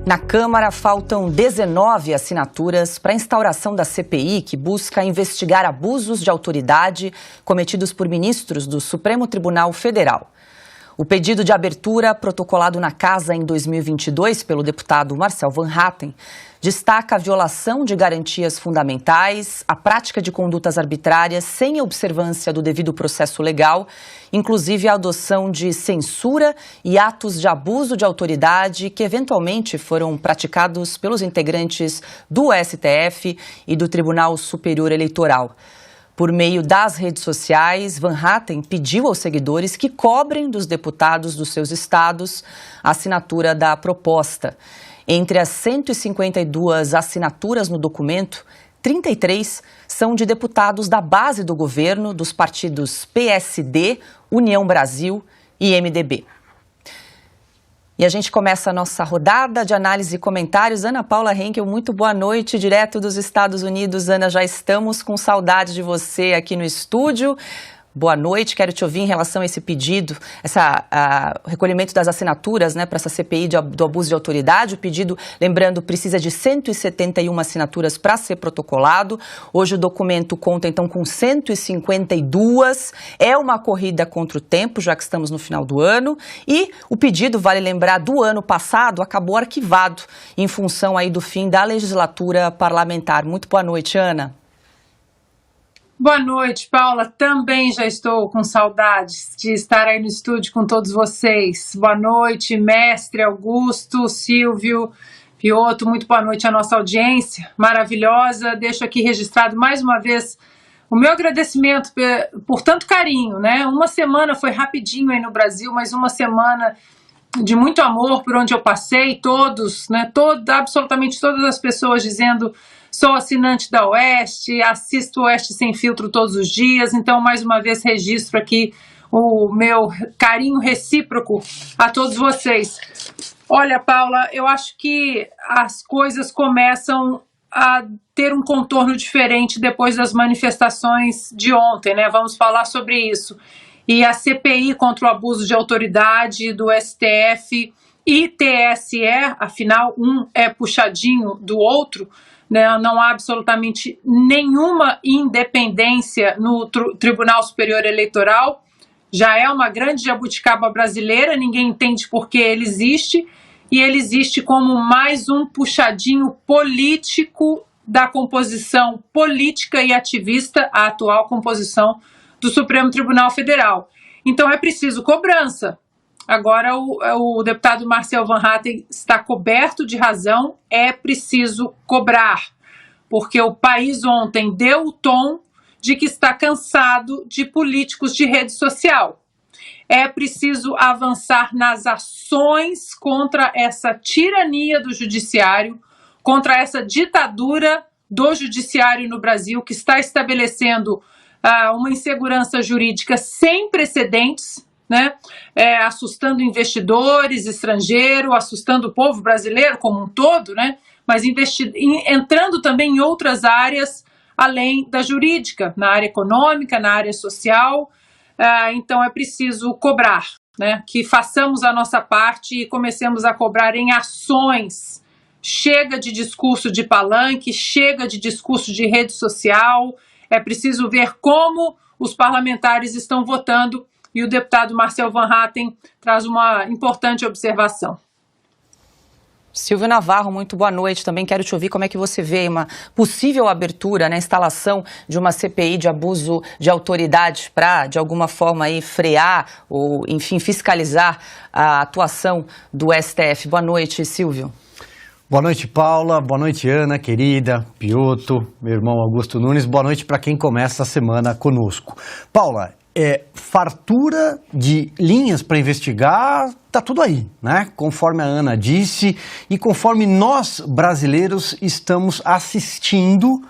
Na Câmara, faltam 19 assinaturas para a instauração da CPI, que busca investigar abusos de autoridade cometidos por ministros do Supremo Tribunal Federal. O pedido de abertura, protocolado na Casa em 2022 pelo deputado Marcel Van Hatten, destaca a violação de garantias fundamentais, a prática de condutas arbitrárias sem observância do devido processo legal, inclusive a adoção de censura e atos de abuso de autoridade que eventualmente foram praticados pelos integrantes do STF e do Tribunal Superior Eleitoral. Por meio das redes sociais, Van Hatten pediu aos seguidores que cobrem dos deputados dos seus estados a assinatura da proposta. Entre as 152 assinaturas no documento, 33 são de deputados da base do governo dos partidos PSD, União Brasil e MDB. E a gente começa a nossa rodada de análise e comentários. Ana Paula Henkel, muito boa noite, direto dos Estados Unidos. Ana, já estamos com saudade de você aqui no estúdio. Boa noite, quero te ouvir em relação a esse pedido, recolhimento das assinaturas, para essa CPI do abuso de autoridade. O pedido, lembrando, precisa de 171 assinaturas para ser protocolado. Hoje o documento conta, então, com 152. É uma corrida contra o tempo, já que estamos no final do ano. E o pedido, vale lembrar, do ano passado acabou arquivado em função aí do fim da legislatura parlamentar. Muito boa noite, Ana. Boa noite, Paula. Também já estou com saudades de estar aí no estúdio com todos vocês. Boa noite, mestre Augusto, Silvio, Piotto. Muito boa noite à nossa audiência maravilhosa. Deixo aqui registrado mais uma vez o meu agradecimento por tanto carinho, né? Uma semana foi rapidinho aí no Brasil, mas uma semana de muito amor por onde eu passei. Todos, né? Absolutamente todas as pessoas dizendo: sou assinante da Oeste, assisto o Oeste Sem Filtro todos os dias, então mais uma vez registro aqui o meu carinho recíproco a todos vocês. Olha, Paula, eu acho que as coisas começam a ter um contorno diferente depois das manifestações de ontem, né? Vamos falar sobre isso. E a CPI contra o abuso de autoridade do STF e TSE, afinal, um é puxadinho do outro, né? Não há absolutamente nenhuma independência no Tribunal Superior Eleitoral. Já é uma grande jabuticaba brasileira, ninguém entende por que ele existe, e ele existe como mais um puxadinho político da composição política e ativista, a atual composição do Supremo Tribunal Federal. Então é preciso cobrança. Agora o deputado Marcel Van Hatten está coberto de razão, é preciso cobrar, porque o país ontem deu o tom de que está cansado de políticos de rede social. É preciso avançar nas ações contra essa tirania do judiciário, contra essa ditadura do judiciário no Brasil, que está estabelecendo uma insegurança jurídica sem precedentes, né? Assustando investidores estrangeiros, assustando o povo brasileiro como um todo, né? Mas entrando também em outras áreas além da jurídica, na área econômica, na área social. Então é preciso cobrar, né? Que façamos a nossa parte e comecemos a cobrar em ações. Chega de discurso de palanque, chega de discurso de rede social. É preciso ver como os parlamentares estão votando. E o deputado Marcel Van Hatten traz uma importante observação. Silvio Navarro, muito boa noite. Também quero te ouvir como é que você vê uma possível abertura, né, instalação de uma CPI de abuso de autoridade para, de alguma forma, aí, frear ou, enfim, fiscalizar a atuação do STF. Boa noite, Silvio. Boa noite, Paula. Boa noite, Ana, querida, Piotto, meu irmão Augusto Nunes. Boa noite para quem começa a semana conosco. Paula, fartura de linhas para investigar, tá tudo aí, né? Conforme a Ana disse e conforme nós brasileiros estamos assistindo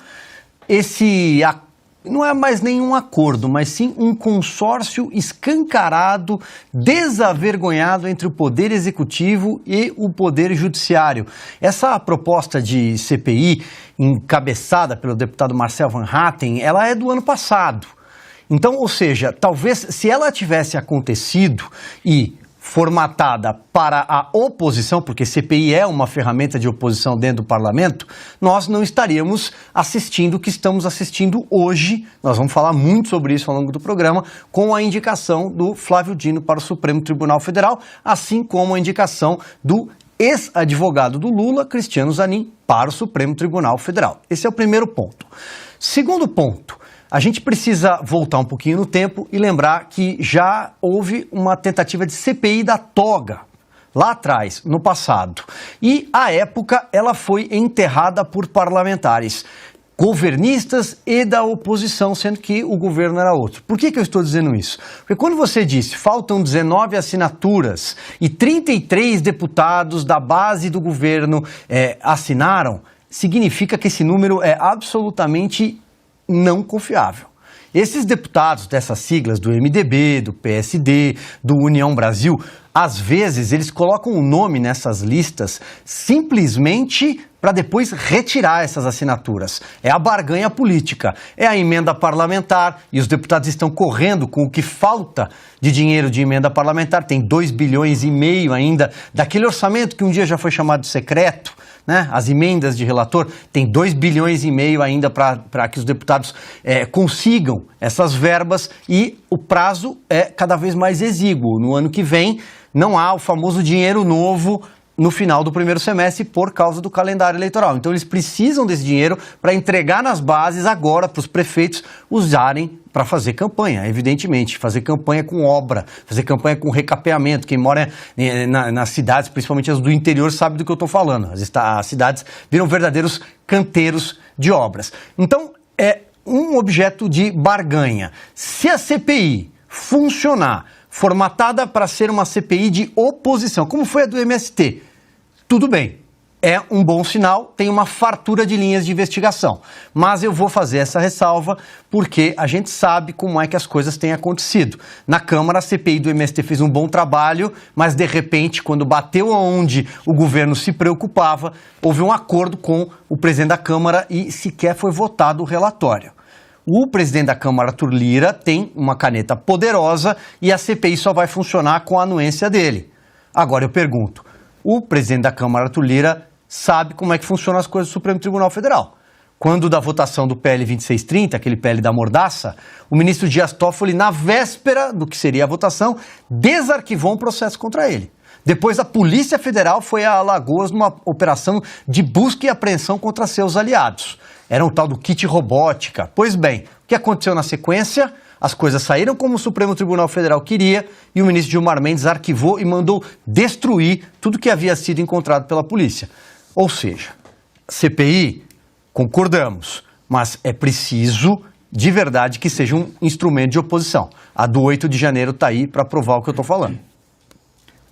não é mais nenhum acordo, mas sim um consórcio escancarado, desavergonhado entre o Poder Executivo e o Poder Judiciário. Essa proposta de CPI, encabeçada pelo deputado Marcel Van Hatten, ela é do ano passado. Então, ou seja, talvez se ela tivesse acontecido e formatada para a oposição, porque CPI é uma ferramenta de oposição dentro do parlamento, nós não estaríamos assistindo o que estamos assistindo hoje. Nós vamos falar muito sobre isso ao longo do programa, com a indicação do Flávio Dino para o Supremo Tribunal Federal, assim como a indicação do ex-advogado do Lula, Cristiano Zanin, para o Supremo Tribunal Federal. Esse é o primeiro ponto. Segundo ponto, a gente precisa voltar um pouquinho no tempo e lembrar que já houve uma tentativa de CPI da toga, lá atrás, no passado. E, à época, ela foi enterrada por parlamentares governistas e da oposição, sendo que o governo era outro. Por que eu estou dizendo isso? Porque quando você disse faltam 19 assinaturas e 33 deputados da base do governo assinaram, significa que esse número é absolutamente não confiável. Esses deputados dessas siglas, do MDB, do PSD, do União Brasil, às vezes eles colocam o nome nessas listas simplesmente para depois retirar essas assinaturas. É a barganha política, é a emenda parlamentar e os deputados estão correndo com o que falta de dinheiro de emenda parlamentar. Tem 2,5 bilhões ainda daquele orçamento que um dia já foi chamado de secreto, né? As emendas de relator, tem 2,5 bilhões ainda para que os deputados consigam essas verbas e o prazo é cada vez mais exíguo. No ano que vem não há o famoso dinheiro novo no final do primeiro semestre por causa do calendário eleitoral. Então eles precisam desse dinheiro para entregar nas bases agora para os prefeitos usarem para fazer campanha, evidentemente, fazer campanha com obra, fazer campanha com recapeamento. Quem mora nas cidades, principalmente as do interior, sabe do que eu estou falando. As cidades viram verdadeiros canteiros de obras. Então, é um objeto de barganha. Se a CPI funcionar, formatada para ser uma CPI de oposição, como foi a do MST, tudo bem. É um bom sinal, tem uma fartura de linhas de investigação. Mas eu vou fazer essa ressalva porque a gente sabe como é que as coisas têm acontecido. Na Câmara, a CPI do MST fez um bom trabalho, mas de repente, quando bateu aonde o governo se preocupava, houve um acordo com o presidente da Câmara e sequer foi votado o relatório. O presidente da Câmara, Arthur Lira, tem uma caneta poderosa e a CPI só vai funcionar com a anuência dele. Agora eu pergunto, o presidente da Câmara, Arthur Lira, sabe como é que funcionam as coisas do Supremo Tribunal Federal. Quando da votação do PL 2630, aquele PL da mordaça, o ministro Dias Toffoli, na véspera do que seria a votação, desarquivou um processo contra ele. Depois a Polícia Federal foi a Alagoas numa operação de busca e apreensão contra seus aliados. Era um tal do kit robótica. Pois bem, o que aconteceu na sequência? As coisas saíram como o Supremo Tribunal Federal queria e o ministro Gilmar Mendes arquivou e mandou destruir tudo que havia sido encontrado pela polícia. Ou seja, CPI, concordamos, mas é preciso de verdade que seja um instrumento de oposição. A do 8 de janeiro está aí para provar o que eu estou falando.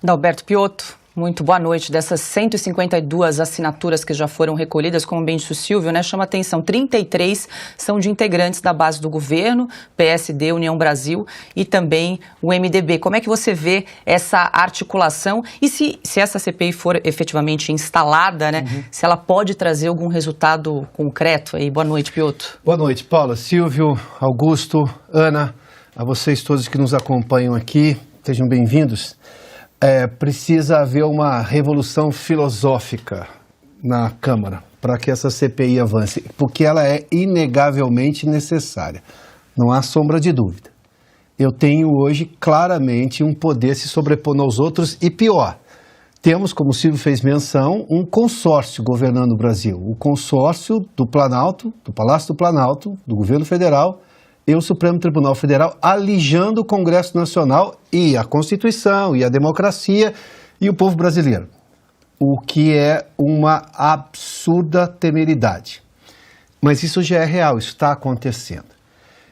Dalberto Piotto, muito boa noite. Dessas 152 assinaturas que já foram recolhidas, como bem disse o Silvio, né, chama atenção, 33 são de integrantes da base do governo, PSD, União Brasil e também o MDB. Como é que você vê essa articulação e se essa CPI for efetivamente instalada, né, se ela pode trazer algum resultado concreto aí? Boa noite, Piotto. Boa noite, Paula, Silvio, Augusto, Ana, a vocês todos que nos acompanham aqui, sejam bem-vindos. Precisa haver uma revolução filosófica na Câmara para que essa CPI avance, porque ela é inegavelmente necessária, não há sombra de dúvida. Eu tenho hoje claramente um poder se sobrepondo aos outros e pior, temos, como o Silvio fez menção, um consórcio governando o Brasil, o consórcio do Planalto, do Palácio do Planalto, do governo federal e o Supremo Tribunal Federal alijando o Congresso Nacional e a Constituição e a democracia e o povo brasileiro, o que é uma absurda temeridade. Mas isso já é real, isso está acontecendo.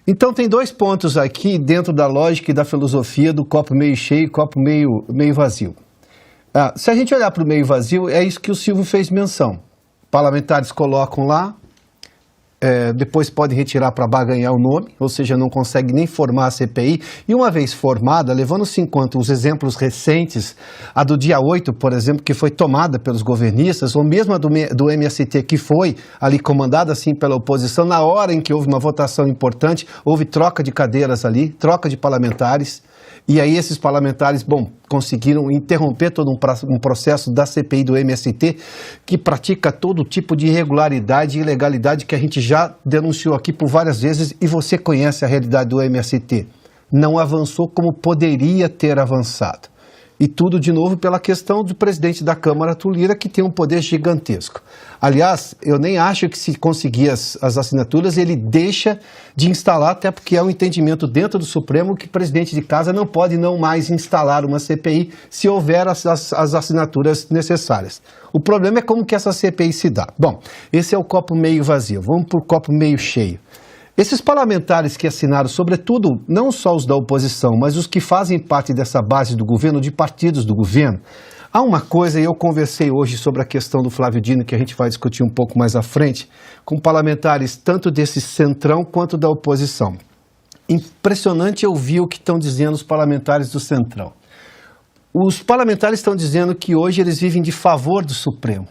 Então tem dois pontos aqui dentro da lógica e da filosofia do copo meio cheio e copo meio vazio. Se a gente olhar para o meio vazio, é isso que o Silvio fez menção. Parlamentares colocam lá, depois podem retirar para barganhar o nome, ou seja, não consegue nem formar a CPI. E uma vez formada, levando-se em conta os exemplos recentes, a do dia 8, por exemplo, que foi tomada pelos governistas, ou mesmo a do MST, que foi ali comandada assim pela oposição, na hora em que houve uma votação importante, houve troca de cadeiras ali, troca de parlamentares, E aí esses parlamentares, conseguiram interromper todo um processo da CPI do MST que pratica todo tipo de irregularidade e ilegalidade que a gente já denunciou aqui por várias vezes e você conhece a realidade do MST. Não avançou como poderia ter avançado. E tudo, de novo, pela questão do presidente da Câmara, Arthur Lira, que tem um poder gigantesco. Aliás, eu nem acho que se conseguir as assinaturas, ele deixa de instalar, até porque é um entendimento dentro do Supremo que o presidente de casa não pode não mais instalar uma CPI se houver as assinaturas necessárias. O problema é como que essa CPI se dá. Bom, esse é o copo meio vazio. Vamos para o copo meio cheio. Esses parlamentares que assinaram, sobretudo, não só os da oposição, mas os que fazem parte dessa base do governo, de partidos do governo, há uma coisa, e eu conversei hoje sobre a questão do Flávio Dino, que a gente vai discutir um pouco mais à frente, com parlamentares tanto desse centrão quanto da oposição. Impressionante ouvir o que estão dizendo os parlamentares do centrão. Os parlamentares estão dizendo que hoje eles vivem de favor do Supremo.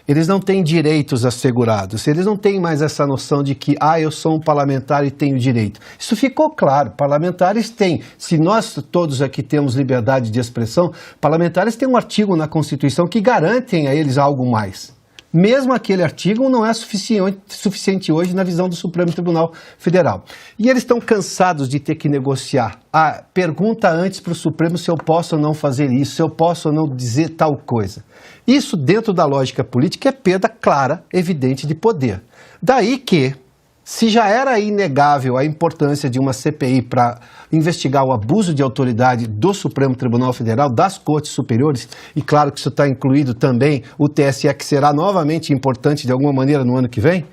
Eles não têm direitos assegurados, eles não têm mais essa noção de que, eu sou um parlamentar e tenho direito. Isso ficou claro, parlamentares têm, se nós todos aqui temos liberdade de expressão, parlamentares têm um artigo na Constituição que garantem a eles algo mais. Mesmo aquele artigo não é suficiente hoje na visão do Supremo Tribunal Federal. E eles estão cansados de ter que negociar. Pergunta antes para o Supremo se eu posso ou não fazer isso, se eu posso ou não dizer tal coisa. Isso, dentro da lógica política, é perda clara, evidente de poder. Daí que, se já era inegável a importância de uma CPI para investigar o abuso de autoridade do Supremo Tribunal Federal, das Cortes Superiores, e claro que isso está incluído também o TSE, que será novamente importante de alguma maneira no ano que vem,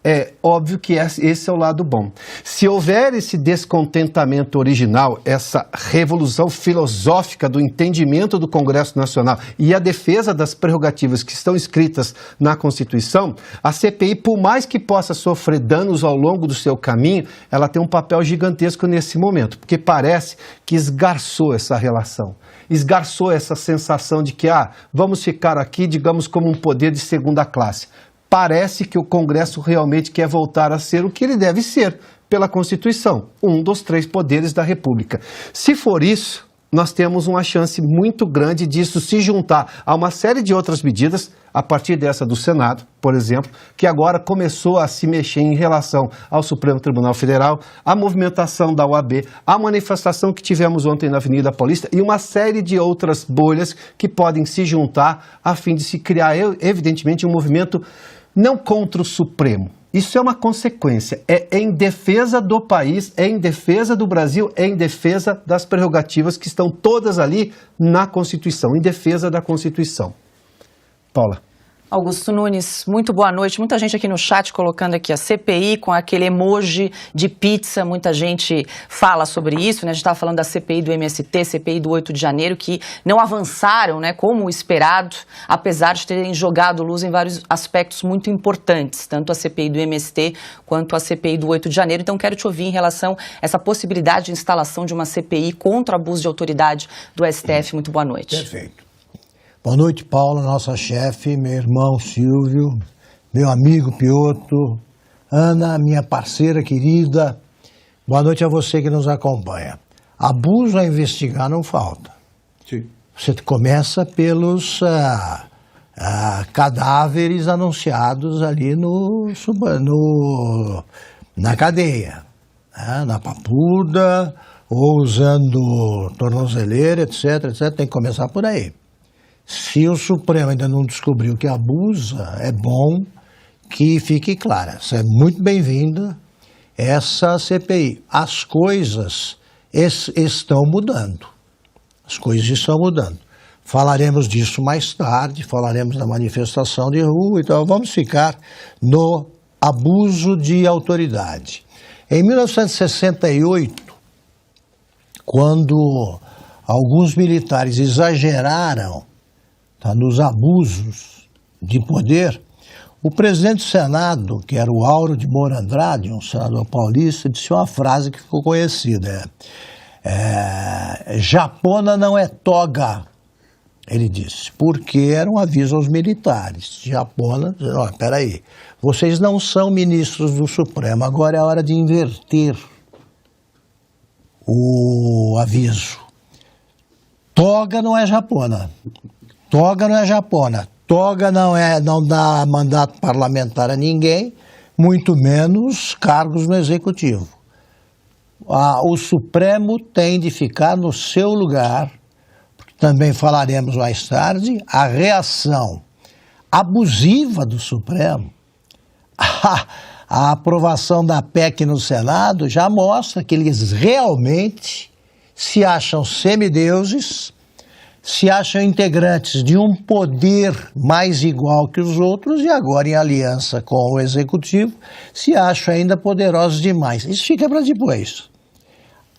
é óbvio que esse é o lado bom. Se houver esse descontentamento original, essa revolução filosófica do entendimento do Congresso Nacional e a defesa das prerrogativas que estão escritas na Constituição, a CPI, por mais que possa sofrer danos ao longo do seu caminho, ela tem um papel gigantesco nesse momento, porque parece que esgarçou essa relação. Esgarçou essa sensação de que, vamos ficar aqui, digamos, como um poder de segunda classe. Parece que o Congresso realmente quer voltar a ser o que ele deve ser pela Constituição, um dos 3 poderes da República. Se for isso, nós temos uma chance muito grande disso se juntar a uma série de outras medidas, a partir dessa do Senado, por exemplo, que agora começou a se mexer em relação ao Supremo Tribunal Federal, a movimentação da OAB, a manifestação que tivemos ontem na Avenida Paulista e uma série de outras bolhas que podem se juntar a fim de se criar, evidentemente, um movimento não contra o Supremo. Isso é uma consequência, é em defesa do país, é em defesa do Brasil, é em defesa das prerrogativas que estão todas ali na Constituição, em defesa da Constituição. Paula. Augusto Nunes, muito boa noite. Muita gente aqui no chat colocando aqui a CPI com aquele emoji de pizza. Muita gente fala sobre isso, né? A gente estava falando da CPI do MST, CPI do 8 de janeiro, que não avançaram, né, como esperado, apesar de terem jogado luz em vários aspectos muito importantes, tanto a CPI do MST quanto a CPI do 8 de janeiro. Então, quero te ouvir em relação a essa possibilidade de instalação de uma CPI contra o abuso de autoridade do STF. Muito boa noite. Perfeito. Boa noite, Paula, nossa chefe, meu irmão Silvio, meu amigo Piotr, Ana, minha parceira querida. Boa noite a você que nos acompanha. Abuso a investigar não falta. Sim. Você começa pelos cadáveres anunciados ali na cadeia, né? Na papuda, ou usando tornozeleira, etc, etc. Tem que começar por aí. Se o Supremo ainda não descobriu que abusa, é bom que fique clara. Você é muito bem-vinda, essa CPI. As coisas estão mudando. As coisas estão mudando. Falaremos disso mais tarde, falaremos da manifestação de rua, então vamos ficar no abuso de autoridade. Em 1968, quando alguns militares exageraram nos abusos de poder, o presidente do Senado, que era o Auro de Moura Andrade, um senador paulista, disse uma frase que ficou conhecida. Japona não é toga, ele disse, porque era um aviso aos militares. Japona, peraí, vocês não são ministros do Supremo, agora é a hora de inverter o aviso. Toga não é japona. Toga não é japona. Toga não dá mandato parlamentar a ninguém, muito menos cargos no executivo. O Supremo tem de ficar no seu lugar, também falaremos mais tarde, a reação abusiva do Supremo, a aprovação da PEC no Senado já mostra que eles realmente se acham semideuses, se acham integrantes de um poder mais igual que os outros e agora em aliança com o Executivo se acham ainda poderosos demais. Isso fica para depois.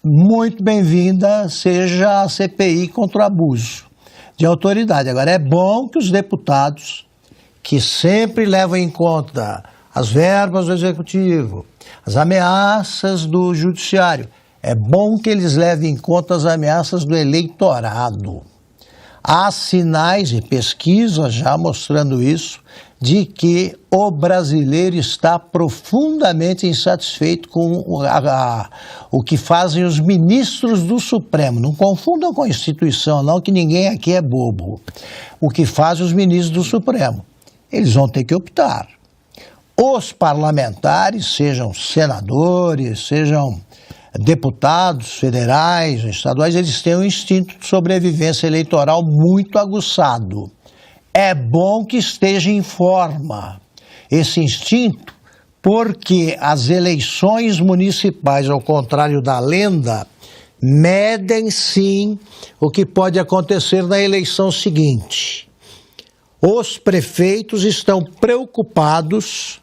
Muito bem-vinda seja a CPI contra o abuso de autoridade. Agora, é bom que os deputados, que sempre levam em conta as verbas do Executivo, as ameaças do Judiciário, é bom que eles levem em conta as ameaças do eleitorado. Há sinais e pesquisas já mostrando isso, de que o brasileiro está profundamente insatisfeito com o que fazem os ministros do Supremo. Não confundam com a instituição, não, que ninguém aqui é bobo. O que fazem os ministros do Supremo. Eles vão ter que optar. Os parlamentares, sejam senadores, sejam deputados federais, estaduais, eles têm um instinto de sobrevivência eleitoral muito aguçado. É bom que esteja em forma esse instinto, porque as eleições municipais, ao contrário da lenda, medem sim o que pode acontecer na eleição seguinte. Os prefeitos estão preocupados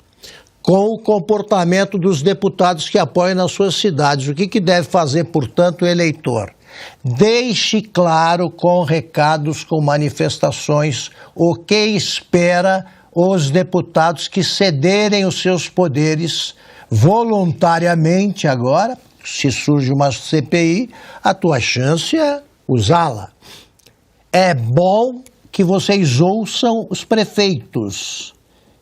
com o comportamento dos deputados que apoiam nas suas cidades. O que deve fazer, portanto, o eleitor? Deixe claro com recados, com manifestações, o que espera os deputados que cederem os seus poderes voluntariamente agora. Se surge uma CPI, a tua chance é usá-la. É bom que vocês ouçam os prefeitos,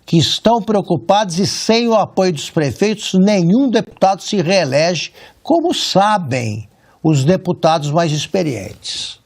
que estão preocupados e sem o apoio dos prefeitos, nenhum deputado se reelege, como sabem os deputados mais experientes.